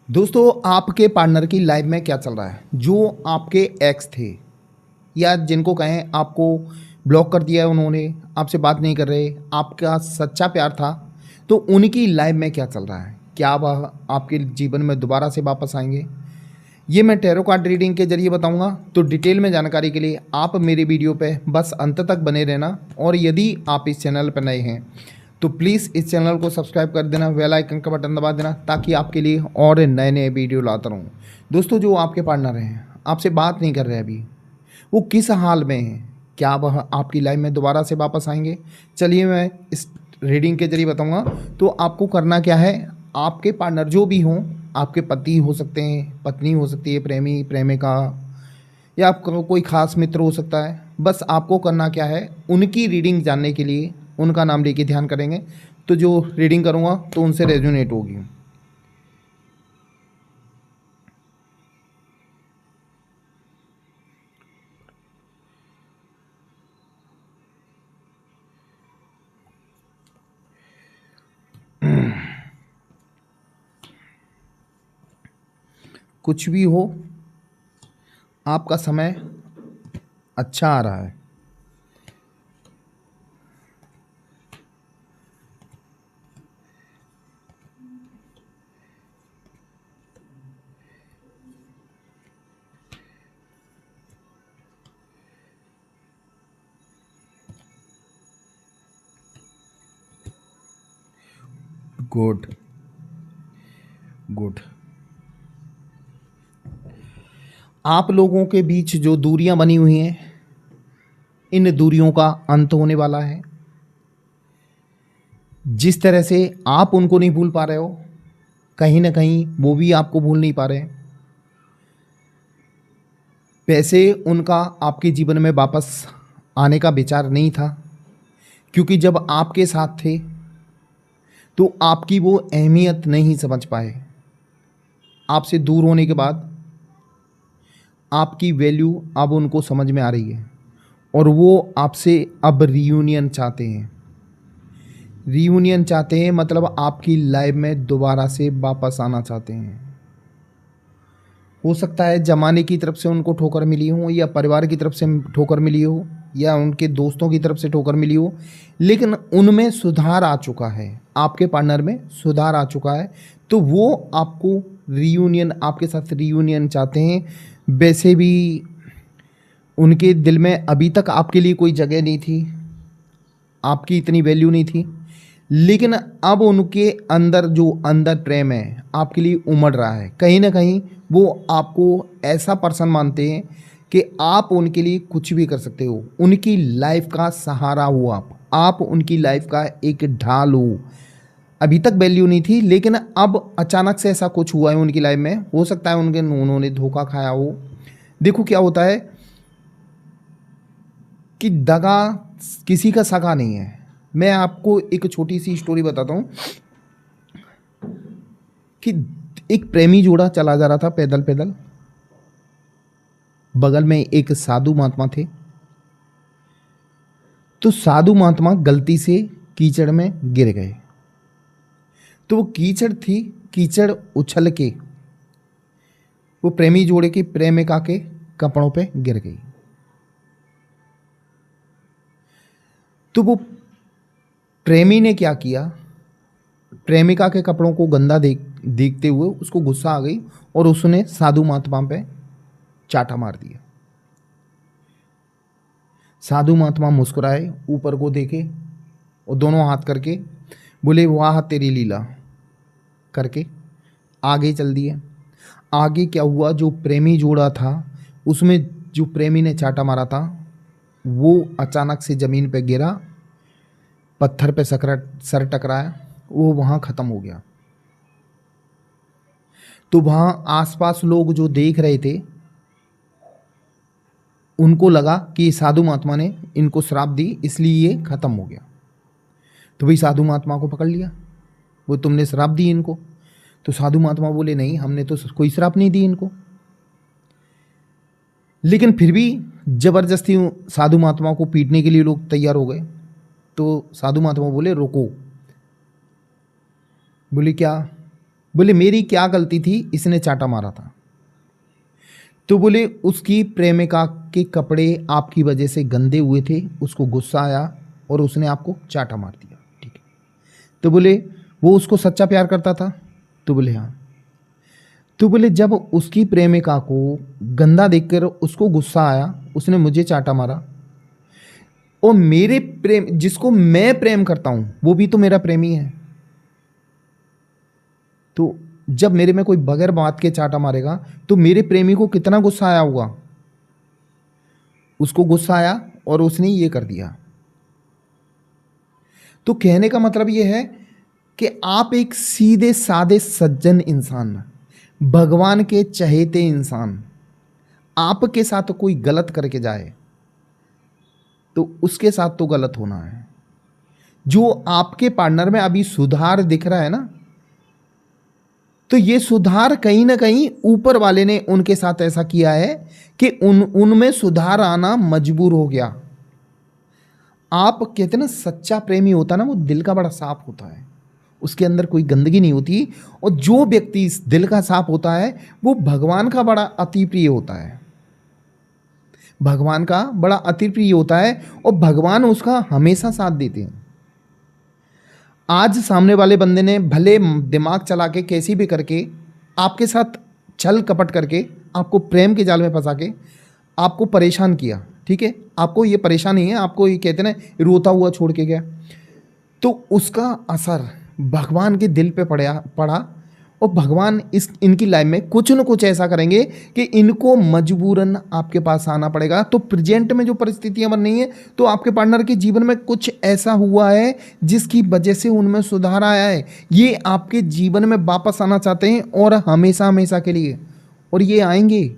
दोस्तों, आपके पार्टनर की लाइफ में क्या चल रहा है? जो आपके एक्स थे या जिनको कहें आपको ब्लॉक कर दिया है उन्होंने, आपसे बात नहीं कर रहे, आपका सच्चा प्यार था, तो उनकी लाइफ में क्या चल रहा है? क्या वह आपके जीवन में दोबारा से वापस आएँगे? ये मैं टैरो कार्ड रीडिंग के ज़रिए बताऊँगा, तो डिटेल में जानकारी के लिए आप मेरे वीडियो पे बस अंत तक बने रहना। और यदि आप इस चैनल पर नए हैं तो प्लीज़ इस चैनल को सब्सक्राइब कर देना, बेल आइकन का बटन दबा देना, ताकि आपके लिए और नए नए वीडियो लाता रहूँ। दोस्तों, जो आपके पार्टनर हैं आपसे बात नहीं कर रहे अभी, वो किस हाल में हैं? क्या वह आपकी लाइफ में दोबारा से वापस आएंगे? चलिए मैं इस रीडिंग के जरिए बताऊंगा। तो आपको करना क्या है, आपके पार्टनर जो भी हों, आपके पति हो सकते हैं, पत्नी हो सकती है, प्रेमी प्रेमिका, या आपका कोई खास मित्र हो सकता है। बस आपको करना क्या है, उनकी रीडिंग जानने के लिए उनका नाम लेके ध्यान करेंगे, तो जो रीडिंग करूँगा तो उनसे रेजोनेट होगी। कुछ भी हो, आपका समय अच्छा आ रहा है। Good good. आप लोगों के बीच जो दूरियां बनी हुई हैं, इन दूरियों का अंत होने वाला है। जिस तरह से आप उनको नहीं भूल पा रहे हो, कहीं ना कहीं वो भी आपको भूल नहीं पा रहे हैं। वैसे उनका आपके जीवन में वापस आने का विचार नहीं था, क्योंकि जब आपके साथ थे तो आपकी वो अहमियत नहीं समझ पाए। आपसे दूर होने के बाद आपकी वैल्यू अब उनको समझ में आ रही है, और वो आपसे अब रीयूनियन चाहते हैं। रीयूनियन चाहते हैं मतलब आपकी लाइफ में दोबारा से वापस आना चाहते हैं। हो सकता है ज़माने की तरफ से उनको ठोकर मिली हो, या परिवार की तरफ से ठोकर मिली हो, या उनके दोस्तों की तरफ से ठोकर मिली हो, लेकिन उनमें सुधार आ चुका है। आपके पार्टनर में सुधार आ चुका है, तो वो आपको रीयूनियन, आपके साथ रीयूनियन चाहते हैं। वैसे भी उनके दिल में अभी तक आपके लिए कोई जगह नहीं थी, आपकी इतनी वैल्यू नहीं थी, लेकिन अब उनके अंदर जो अंदर प्रेम है आपके लिए उमड़ रहा है। कहीं ना कहीं वो आपको ऐसा पर्सन मानते हैं कि आप उनके लिए कुछ भी कर सकते हो, उनकी लाइफ का सहारा हो, आप उनकी लाइफ का एक ढाल हो। अभी तक वैल्यू नहीं थी, लेकिन अब अचानक से ऐसा कुछ हुआ है उनकी लाइफ में। हो सकता है उन्होंने धोखा खाया हो। देखो क्या होता है कि दगा किसी का सगा नहीं है। मैं आपको एक छोटी सी स्टोरी बताता हूँ कि एक प्रेमी जोड़ा चला जा रहा था पैदल पैदल। बगल में एक साधु महात्मा थे। तो साधु महात्मा गलती से कीचड़ में गिर गए। तो वो कीचड़ थी, कीचड़ उछल के वो प्रेमी जोड़े की प्रेमिका के कपड़ों पे गिर गई। तो वो प्रेमी ने क्या किया, प्रेमिका के कपड़ों को गंदा देखते हुए उसको गुस्सा आ गई, और उसने साधु महात्मा पे चाटा मार दिया। साधु महात्मा मुस्कुराए, ऊपर को देखे, और दोनों हाथ करके बोले, वाह तेरी लीला, करके आगे चल दिए। आगे क्या हुआ, जो प्रेमी जोड़ा था उसमें जो प्रेमी ने चाटा मारा था वो अचानक से ज़मीन पे गिरा, पत्थर पे सर टकराया, वो वहाँ ख़त्म हो गया। तो वहाँ आसपास लोग जो देख रहे थे उनको लगा कि साधु महात्मा ने इनको श्राप दी, इसलिए ये ख़त्म हो गया। तो भाई साधु महात्मा को पकड़ लिया, वो तुमने श्राप दी इनको। तो साधु महात्मा बोले, नहीं हमने तो कोई श्राप नहीं दी इनको। लेकिन फिर भी जबरदस्ती साधु महात्मा को पीटने के लिए लोग तैयार हो गए। तो साधु महात्मा बोले, रोको। बोले क्या? बोले मेरी क्या गलती थी, इसने चाटा मारा था। तो बोले उसकी प्रेमिका के कपड़े आपकी वजह से गंदे हुए थे, उसको गुस्सा आया और उसने आपको चाटा मार दिया, ठीक है। तो बोले वो उसको सच्चा प्यार करता था? तो बोले हाँ। तो बोले जब उसकी प्रेमिका को गंदा देखकर उसको गुस्सा आया, उसने मुझे चाटा मारा, और मेरे प्रेम, जिसको मैं प्रेम करता हूं वो भी तो मेरा प्रेमी है, तो जब मेरे में कोई बगैर बात के चाटा मारेगा तो मेरे प्रेमी को कितना गुस्सा आया होगा। उसको गुस्सा आया और उसने ये कर दिया। तो कहने का मतलब ये है कि आप एक सीधे साधे सज्जन इंसान, भगवान के चहेते इंसान, आपके साथ कोई गलत करके जाए तो उसके साथ तो गलत होना है। जो आपके पार्टनर में अभी सुधार दिख रहा है ना, तो ये सुधार कहीं ना कहीं ऊपर वाले ने उनके साथ ऐसा किया है कि उनमें सुधार आना मजबूर हो गया। आप कहते ना सच्चा प्रेमी होता ना, वो दिल का बड़ा साफ होता है, उसके अंदर कोई गंदगी नहीं होती। और जो व्यक्ति इस दिल का साफ होता है वो भगवान का बड़ा अति प्रिय होता है, भगवान का बड़ा अति प्रिय होता है, और भगवान उसका हमेशा साथ देते हैं। आज सामने वाले बंदे ने भले दिमाग चला के कैसी भी करके आपके साथ छल कपट करके आपको प्रेम के जाल में फंसा के आपको परेशान किया, ठीक है, आपको ये परेशानी है, आपको ये कहते ना रोता हुआ छोड़ के गया, तो उसका असर भगवान के दिल पे पड़ा, और भगवान इनकी लाइफ में कुछ न कुछ ऐसा करेंगे कि इनको मजबूरन आपके पास आना पड़ेगा। तो प्रेजेंट में जो परिस्थितियां बन रही हैं, तो आपके पार्टनर के जीवन में कुछ ऐसा हुआ है जिसकी वजह से उनमें सुधार आया है। ये आपके जीवन में वापस आना चाहते हैं और हमेशा हमेशा के लिए, और ये आएंगे,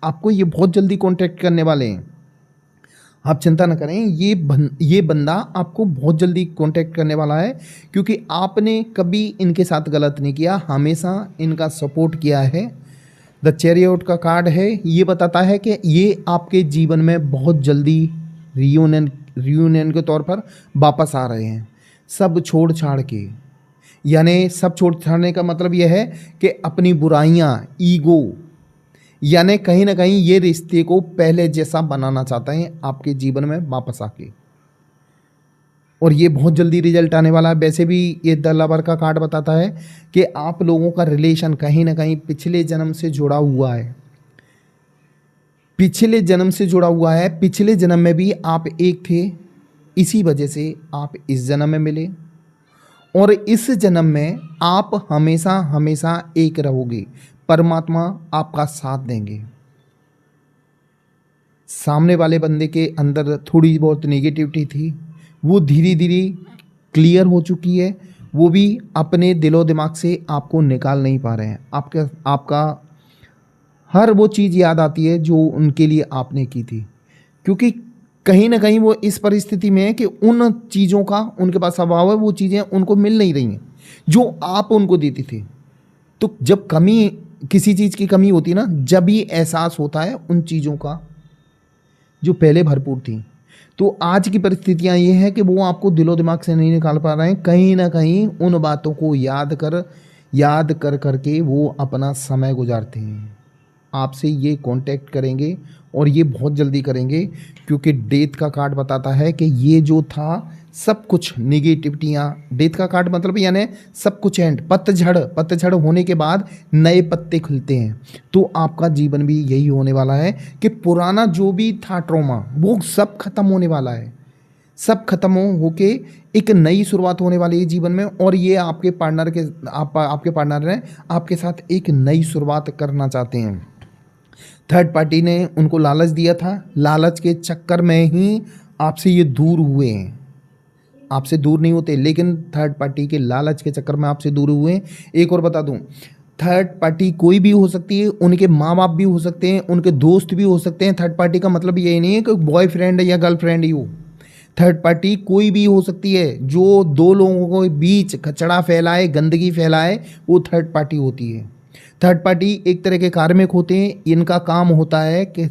आपको ये बहुत जल्दी कॉन्टेक्ट करने वाले हैं। आप चिंता न करें, ये बंदा आपको बहुत जल्दी कांटेक्ट करने वाला है, क्योंकि आपने कभी इनके साथ गलत नहीं किया, हमेशा इनका सपोर्ट किया है। द चैरियट का कार्ड है, ये बताता है कि ये आपके जीवन में बहुत जल्दी रियूनियन के तौर पर वापस आ रहे हैं, सब छोड़ छाड़ के। यानी सब छोड़ छाड़ने का मतलब यह है कि अपनी बुराइयां, ईगो, यानी कहीं ना कहीं ये रिश्ते को पहले जैसा बनाना चाहते हैं आपके जीवन में वापस आके, और ये बहुत जल्दी रिजल्ट आने वाला है। वैसे भी ये द लवर का कार्ड बताता है कि आप लोगों का रिलेशन कहीं ना कहीं पिछले जन्म से जुड़ा हुआ है, पिछले जन्म से जुड़ा हुआ है। पिछले जन्म में भी आप एक थे, इसी वजह से आप इस जन्म में मिले, और इस जन्म में आप हमेशा हमेशा एक रहोगे। परमात्मा आपका साथ देंगे। सामने वाले बंदे के अंदर थोड़ी बहुत नेगेटिविटी थी, वो धीरे धीरे क्लियर हो चुकी है। वो भी अपने दिलो दिमाग से आपको निकाल नहीं पा रहे हैं। आपका हर वो चीज़ याद आती है जो उनके लिए आपने की थी, क्योंकि कहीं ना कहीं वो इस परिस्थिति में है कि उन चीज़ों का उनके पास अभाव है, वो चीज़ें उनको मिल नहीं रही हैं जो आप उनको देती थी। तो जब कमी, किसी चीज़ की कमी होती है ना, जब ही एहसास होता है उन चीज़ों का जो पहले भरपूर थी। तो आज की परिस्थितियां ये हैं कि वो आपको दिलो दिमाग से नहीं निकाल पा रहे हैं। कहीं ना कहीं उन बातों को याद कर करके वो अपना समय गुजारते हैं। आपसे ये कांटेक्ट करेंगे, और ये बहुत जल्दी करेंगे, क्योंकि डेथ का कार्ड बताता है कि ये जो था सब कुछ नेगेटिविटियाँ, डेथ का कार्ड मतलब यानी सब कुछ एंड, पतझड़ होने के बाद नए पत्ते खुलते हैं। तो आपका जीवन भी यही होने वाला है कि पुराना जो भी था ट्रॉमा, वो सब खत्म होने वाला है, सब खत्म होके एक नई शुरुआत होने वाली है जीवन में। और ये आपके पार्टनर ने आपके साथ एक नई शुरुआत करना चाहते हैं। थर्ड पार्टी ने उनको लालच दिया था, लालच के चक्कर में ही आपसे ये दूर हुए हैं। आपसे दूर नहीं होते, लेकिन थर्ड पार्टी के लालच के चक्कर में आपसे दूर हुए हैं। एक और बता दूं, थर्ड पार्टी कोई भी हो सकती है, उनके माँ बाप भी हो सकते हैं, उनके दोस्त भी हो सकते हैं। थर्ड पार्टी का मतलब ये नहीं है कि बॉयफ्रेंड या गर्लफ्रेंड ही हो। थर्ड पार्टी कोई भी हो सकती है, जो दो लोगों के बीच कचड़ा फैलाए, गंदगी फैलाए, वो थर्ड पार्टी होती है। थर्ड पार्टी एक तरह के कार्मिक होते हैं, इनका काम होता है कि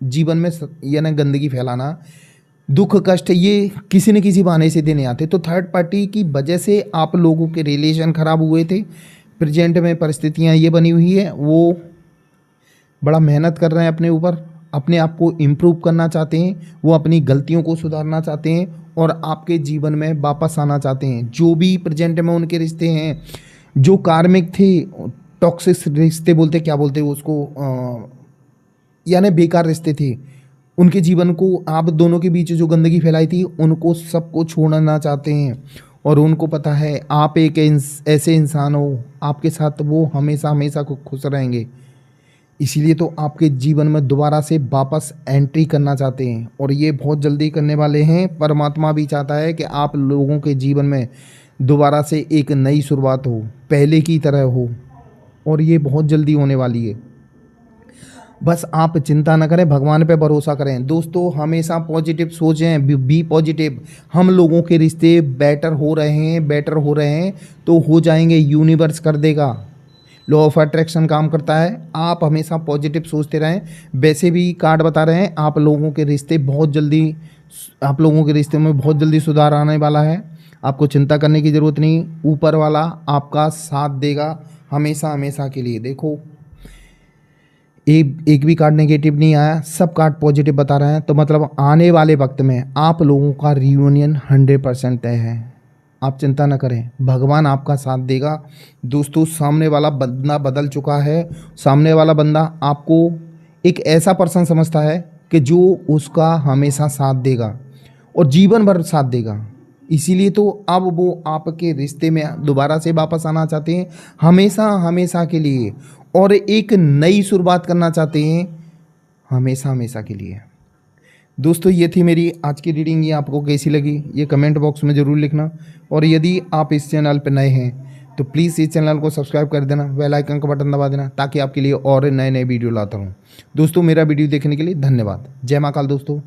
जीवन में यानी गंदगी फैलाना, दुख कष्ट, ये किसी न किसी बहाने से देने आते। तो थर्ड पार्टी की वजह से आप लोगों के रिलेशन खराब हुए थे, प्रेजेंट में परिस्थितियाँ ये बनी हुई है, वो बड़ा मेहनत कर रहे हैं अपने ऊपर, अपने आप को इम्प्रूव करना चाहते हैं, वो अपनी गलतियों को सुधारना चाहते हैं और आपके जीवन में वापस आना चाहते हैं। जो भी प्रेजेंट में उनके रिश्ते हैं जो कार्मिक थे, टॉक्सिक रिश्ते बोलते, क्या बोलते हैं उसको, यानी बेकार रिश्ते थे, उनके जीवन को आप दोनों के बीच जो गंदगी फैलाई थी उनको सबको छोड़ना चाहते हैं। और उनको पता है आप एक ऐसे इंसान हो, आपके साथ वो हमेशा हमेशा को खुश रहेंगे, इसीलिए तो आपके जीवन में दोबारा से वापस एंट्री करना चाहते हैं और ये बहुत जल्दी करने वाले हैं। परमात्मा भी चाहता है कि आप लोगों के जीवन में दोबारा से एक नई शुरुआत हो, पहले की तरह हो, और ये बहुत जल्दी होने वाली है। बस आप चिंता न करें, भगवान पे भरोसा करें। दोस्तों हमेशा पॉजिटिव सोचें, बी पॉजिटिव। हम लोगों के रिश्ते बेटर हो रहे हैं तो हो जाएंगे, यूनिवर्स कर देगा। लॉ ऑफ अट्रैक्शन काम करता है, आप हमेशा पॉजिटिव सोचते रहें। वैसे भी कार्ड बता रहे हैं आप लोगों के रिश्ते बहुत जल्दी, आप लोगों के रिश्ते में बहुत जल्दी सुधार आने वाला है। आपको चिंता करने की ज़रूरत नहीं, ऊपर वाला आपका साथ देगा हमेशा हमेशा के लिए। देखो एक भी कार्ड नेगेटिव नहीं आया, सब कार्ड पॉजिटिव बता रहे हैं। तो मतलब आने वाले वक्त में आप लोगों का रियूनियन 100% तय है। आप चिंता न करें, भगवान आपका साथ देगा। दोस्तों सामने वाला बंदा बदल चुका है, सामने वाला बंदा आपको एक ऐसा पर्सन समझता है कि जो उसका हमेशा साथ देगा और जीवन भर साथ देगा। इसीलिए तो अब वो आपके रिश्ते में दोबारा से वापस आना चाहते हैं, हमेशा हमेशा के लिए, और एक नई शुरुआत करना चाहते हैं हमेशा हमेशा के लिए। दोस्तों ये थी मेरी आज की रीडिंग, ये आपको कैसी लगी ये कमेंट बॉक्स में ज़रूर लिखना। और यदि आप इस चैनल पर नए हैं तो प्लीज़ इस चैनल को सब्सक्राइब कर देना, बेल आइकन का बटन दबा देना, ताकि आपके लिए और नए नए वीडियो लाता हूँ। दोस्तों मेरा वीडियो देखने के लिए धन्यवाद। जय महाकाल दोस्तों।